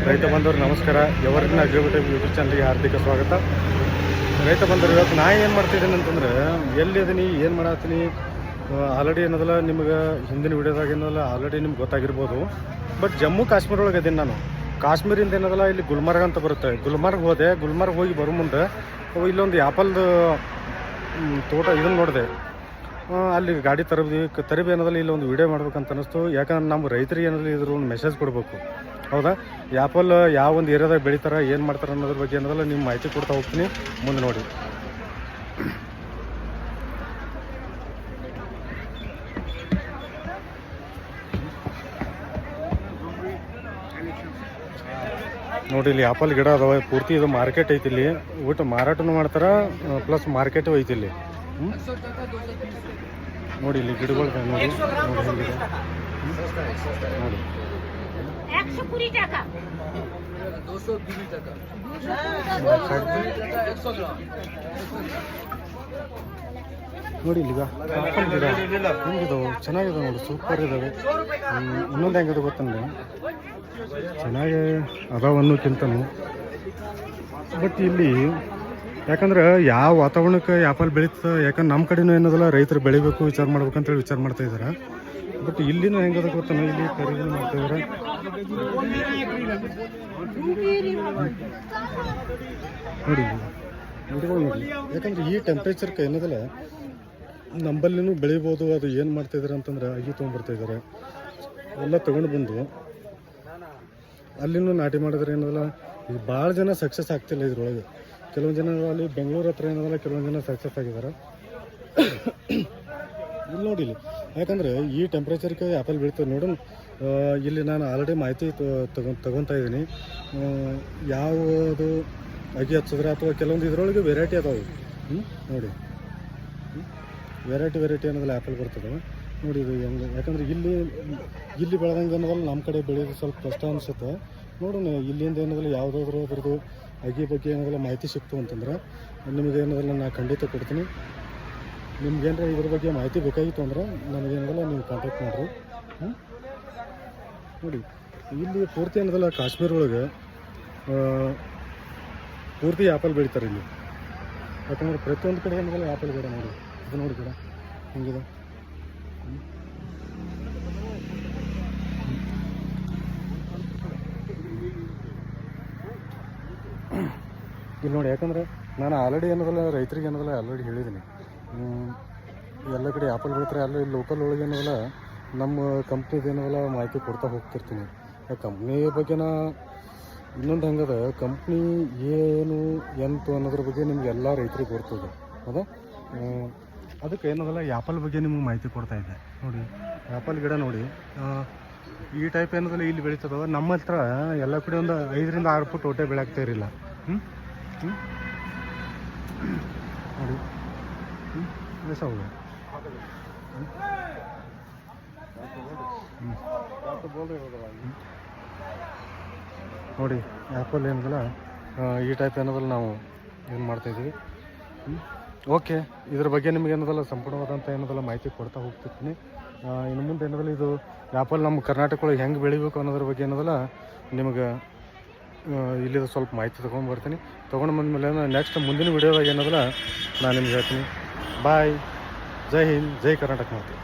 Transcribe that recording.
ರೈತ ಬಂದವರು ನಮಸ್ಕಾರ. ಎವರಿನ ಅಗ್ರಿಬಿಟೇಬ್ ಯೂಟ್ಯೂಬ್ ಚಾನಲ್ಗೆ ಹಾರ್ದಿಕ ಸ್ವಾಗತ. ರೈತ ಬಂದವರು ಇವತ್ತು ನಾ ಏನು ಮಾಡ್ತಿದ್ದೀನಿ ಅಂತಂದ್ರೆ ಎಲ್ಲಿದ್ದೀನಿ ಏನು ಮಾಡತ್ತೀನಿ ಆಲ್ರೆಡಿ ಏನದಲ್ಲ ನಿಮ್ಗೆ ಹಿಂದಿನ ವಿಡಿಯೋದಾಗ ಏನಲ್ಲ ಆಲ್ರೆಡಿ ನಿಮ್ಗೆ ಗೊತ್ತಾಗಿರ್ಬೋದು. ಬಟ್ ಜಮ್ಮು ಕಾಶ್ಮೀರ ಒಳಗೆ ಇದೀನಿ ನಾನು. ಕಾಶ್ಮೀರಿಂದ ಏನದಲ್ಲ ಇಲ್ಲಿ ಗುಲ್ಮರ್ಗ ಅಂತ ಬರುತ್ತೆ. ಗುಲ್ಮರ್ಗ ಹೋದೆ. ಗುಲ್ಮರ್ಗ ಹೋಗಿ ಬರೋ ಮುಂದೆ ಇಲ್ಲೊಂದು ಆ್ಯಪಲ್ದು ತೋಟ ಇದನ್ನು ನೋಡಿದೆ. ಅಲ್ಲಿ ಗಾಡಿ ತರಬಿ ಏನದಲ್ಲ ಇಲ್ಲಿ ಒಂದು ವಿಡಿಯೋ ಮಾಡ್ಬೇಕಂತ ಅನ್ನಿಸ್ತು. ಯಾಕಂದ್ರೆ ನಮ್ಮ ರೈತರಿಗೆ ಏನದಲ್ಲ ಇದ್ರ ಒಂದು ಮೆಸೇಜ್ ಕೊಡಬೇಕು. ಹೌದಾ, ಆ್ಯಪಲ್ ಯಾವ ಒಂದು ಏರಿಯಾದಾಗ ಬೆಳಿತಾರೆ, ಏನು ಮಾಡ್ತಾರೆ ಅನ್ನೋದ್ರ ಬಗ್ಗೆ ಏನದಲ್ಲ ನಿಮ್ಮ ಮಾಹಿತಿ ಕೊಡ್ತಾ ಹೋಗ್ತೀನಿ. ಮುಂದೆ ನೋಡಿ. ನೋಡಿ ಇಲ್ಲಿ ಆ್ಯಪಲ್ ಗಿಡ ಅದಾವೆ ಪೂರ್ತಿ. ಇದು ಮಾರ್ಕೆಟ್ ಐತಿ. ಇಲ್ಲಿ ಊಟ ಮಾರಾಟನೂ ಮಾಡ್ತಾರೆ, ಪ್ಲಸ್ ಮಾರ್ಕೆಟು ಐತಿ ಇಲ್ಲಿ. ನೋಡಿ ಇಲ್ಲಿ ಗಿಡಗಳು ನೋಡಿ ಹೇಗಿದೆ ನೋಡಿ. ನೋಡಿ ಇಲ್ಲಿಗ ಆ್ಯಪಲ್ ಗಿಡ ಹೆಂಗಿದಾವೆ, ಚೆನ್ನಾಗಿದಾವೆ ನೋಡಿ, ಸೂಪರ್ ಇದಾವೆ. ಇನ್ನೊಂದು ಹೆಂಗಿದೆ ಗೊತ್ತಂದ್ರೆ ಚೆನ್ನಾಗಿ ಅದಾವ ಅನ್ನೋಕ್ಕಿಂತನೂ ಬಟ್ ಇಲ್ಲಿ ಯಾಕಂದ್ರೆ ಯಾವ ವಾತಾವರಣಕ್ಕೆ ಆ್ಯಪಲ್ ಬೆಳೀತದೆ. ಯಾಕಂದ್ರೆ ನಮ್ಮ ಕಡೆನೂ ಏನದಲ್ಲ ರೈತರು ಬೆಳಿಬೇಕು ವಿಚಾರ ಮಾಡ್ಬೇಕಂತೇಳಿ ವಿಚಾರ ಮಾಡ್ತಾ ಇದ್ದಾರೆ. ಬಟ್ ಇಲ್ಲಿನೂ ಹೆಂಗದ ಗೊತ್ತಾನ, ಇಲ್ಲಿ ಖರೀದಿ ಮಾಡ್ತಾಯಿದ್ದಾರೆ ನೋಡಿ ಗಿಡಗಳು ನೋಡಿ. ಯಾಕಂದ್ರೆ ಈ ಟೆಂಪ್ರೇಚರ್ಗೆ ಏನದಲ್ಲ ನಂಬಲ್ಲಿನೂ ಬೆಳಿಬೋದು. ಅದು ಏನು ಮಾಡ್ತಾಯಿದ್ದಾರೆ ಅಂತಂದ್ರೆ ಅಗಿ ತೊಗೊಂಡ್ಬರ್ತಾಯಿದ್ದಾರೆ ಎಲ್ಲ ತೊಗೊಂಡು ಬಂದು ಅಲ್ಲಿನೂ ನಾಟಿ ಮಾಡಿದ್ರೆ ಏನದಲ್ಲ ಇದು ಭಾಳ ಜನ ಸಕ್ಸಸ್ ಆಗ್ತಿಲ್ಲ ಇದ್ರೊಳಗೆ. ಕೆಲವೊಂದು ಜನ ಅಲ್ಲಿ ಬೆಂಗಳೂರು ಹತ್ರ ಏನದಲ್ಲ ಕೆಲವೊಂದು ಜನ ಸಕ್ಸಸ್ ಆಗಿದ್ದಾರೆ. ಇಲ್ಲಿ ನೋಡಿ ಇಲ್ಲಿ ಯಾಕಂದರೆ ಈ ಟೆಂಪ್ರೇಚರ್ಗೆ ಆ್ಯಪಲ್ ಬೀಳ್ತದೆ ನೋಡೋಣ. ಇಲ್ಲಿ ನಾನು ಆಲ್ರೆಡಿ ಮಾಹಿತಿ ತಗೊತಾ ಇದ್ದೀನಿ. ಯಾವುದು ಅಗಿ ಹಚ್ಚಿದ್ರೆ ಅಥವಾ ಕೆಲವೊಂದು ಇದರೊಳಗೆ ವೆರೈಟಿ ಅದಾವೆ. ನೋಡಿ ವೆರೈಟಿ ಅನ್ನೋದಲ್ಲ ಆ್ಯಪಲ್ ಬರ್ತದೆ ನೋಡಿ. ಇದು ಹೆಂಗೆ ಯಾಕಂದರೆ ಇಲ್ಲಿ ಬೆಳೆದಂಗೆ ಅನ್ನೋದಲ್ಲ ನಮ್ಮ ಕಡೆ ಬೆಳೆಯೋದು ಸ್ವಲ್ಪ ಕಷ್ಟ ಅನಿಸುತ್ತೆ. ನೋಡೋಣ ಇಲ್ಲಿಂದ ಏನದಲ್ಲ ಯಾವುದಾದ್ರೂ ಅದ್ರದ್ದು ಅಗಿ ಬಗ್ಗೆ ಏನದಲ್ಲ ಮಾಹಿತಿ ಸಿಕ್ತು ಅಂತಂದ್ರೆ ನಿಮಗೆ ಏನದಲ್ಲ ನಾನು ಖಂಡಿತ ಕೊಡ್ತೀನಿ. ನಿಮ್ಗೇನಾರ ಇದ್ರ ಬಗ್ಗೆ ಮಾಹಿತಿ ಬೇಕಾಗಿತ್ತು ಅಂದ್ರೆ ನನಗೇನದಲ್ಲ ನೀವು ಕಾಂಟ್ಯಾಕ್ಟ್ ಮಾಡಿರಿ. ನೋಡಿ ಇಲ್ಲಿ ಪೂರ್ತಿ ಏನದಲ್ಲ ಕಾಶ್ಮೀರ ಒಳಗೆ ಪೂರ್ತಿ ಆ್ಯಪಲ್ ಬೆಳಿತಾರೆ ಇಲ್ಲಿ. ಯಾಕಂದ್ರೆ ಪ್ರತಿಯೊಂದು ಕಡೆ ಏನದಲ್ಲ ಆ್ಯಪಲ್ ಗಿಡ ನೋಡಿ. ಇದು ನೋಡಿ ಗಿಡ ಹೆಂಗಿದೆ. ಇಲ್ಲಿ ನೋಡಿ ಯಾಕಂದರೆ ನಾನು ಆಲ್ರೆಡಿ ಏನದಲ್ಲ ರೈತರಿಗೆ ಏನದಲ್ಲ ಆಲ್ರೆಡಿ ಹೇಳಿದ್ದೀನಿ. ಎಲ್ಲ ಕಡೆ ಆ್ಯಪಲ್ ಬೆಳಿತಾರೆ. ಅಲ್ಲಿ ಲೋಕಲ್ ಒಳಗೆ ಏನದಲ್ಲ ನಮ್ಮ ಕಂಪ್ನಿದು ಏನದಲ್ಲ ಮಾಹಿತಿ ಕೊಡ್ತಾ ಹೋಗ್ತಿರ್ತೀನಿ. ಆ ಕಂಪ್ನಿ ಬಗ್ಗೆನ ಇನ್ನೊಂದು ಹೆಂಗದ ಕಂಪ್ನಿ ಏನು ಎಂತು ಅನ್ನೋದ್ರ ಬಗ್ಗೆ ನಿಮ್ಗೆ ಎಲ್ಲ ರೈತರಿಗೆ ಗೊತ್ತಿದೆ. ಹೌದಾ, ಅದಕ್ಕೆ ಏನದಲ್ಲ ಆ್ಯಪಲ್ ಬಗ್ಗೆ ನಿಮ್ಗೆ ಮಾಹಿತಿ ಕೊಡ್ತಾಯಿದ್ದೆ. ನೋಡಿ ಆ್ಯಪಲ್ ಗಿಡ ನೋಡಿ ಈ ಟೈಪ್ ಏನದಲ್ಲ ಇಲ್ಲಿ ಬೆಳೀತದವ. ನಮ್ಮ ಹತ್ರ ಎಲ್ಲ ಕಡೆ ಒಂದು 5 ರಿಂದ 6 ಫುಟ್ ಒಟ್ಟೆ ಬೆಳೆಯಾಗ್ತಾ ಇರಲಿಲ್ಲ. ನೋಡಿ ऐसा हो गया. ನೋಡಿ ಆ್ಯಪಲ್ ಏನದಲ್ಲ ಈ ಟೈಪ್ ಏನದಲ್ಲ ನಾವು ಏನು ಮಾಡ್ತಾಯಿದ್ದೀವಿ. ಓಕೆ, ಇದ್ರ ಬಗ್ಗೆ ನಿಮ್ಗೆ ಏನದಲ್ಲ ಸಂಪೂರ್ಣವಾದಂಥ ಏನದಲ್ಲ ಮಾಹಿತಿ ಕೊಡ್ತಾ ಹೋಗ್ತಿರ್ತೀನಿ. ಇನ್ನು ಮುಂದೆ ಏನದಲ್ಲ ಇದು ಆ್ಯಪಲ್ ನಮ್ಮ ಕರ್ನಾಟಕ ಒಳಗೆ ಹೆಂಗೆ ಬೆಳಿಬೇಕು ಅನ್ನೋದ್ರ ಬಗ್ಗೆ ಏನದಲ್ಲ ನಿಮಗೆ ಇಲ್ಲಿದ ಸ್ವಲ್ಪ ಮಾಹಿತಿ ತೊಗೊಂಡ್ಬರ್ತೀನಿ. ತೊಗೊಂಡು ಬಂದಮೇಲೆ ನೆಕ್ಸ್ಟ್ ಮುಂದಿನ ವಿಡಿಯೋದಾಗ ಏನದಲ್ಲ ನಾನು ನಿಮ್ಗೆ ಹೇಳ್ತೀನಿ. ಬಾಯ್. ಜೈ ಹಿಂದ್, ಜೈ ಕರ್ನಾಟಕ ಮಾತೆ.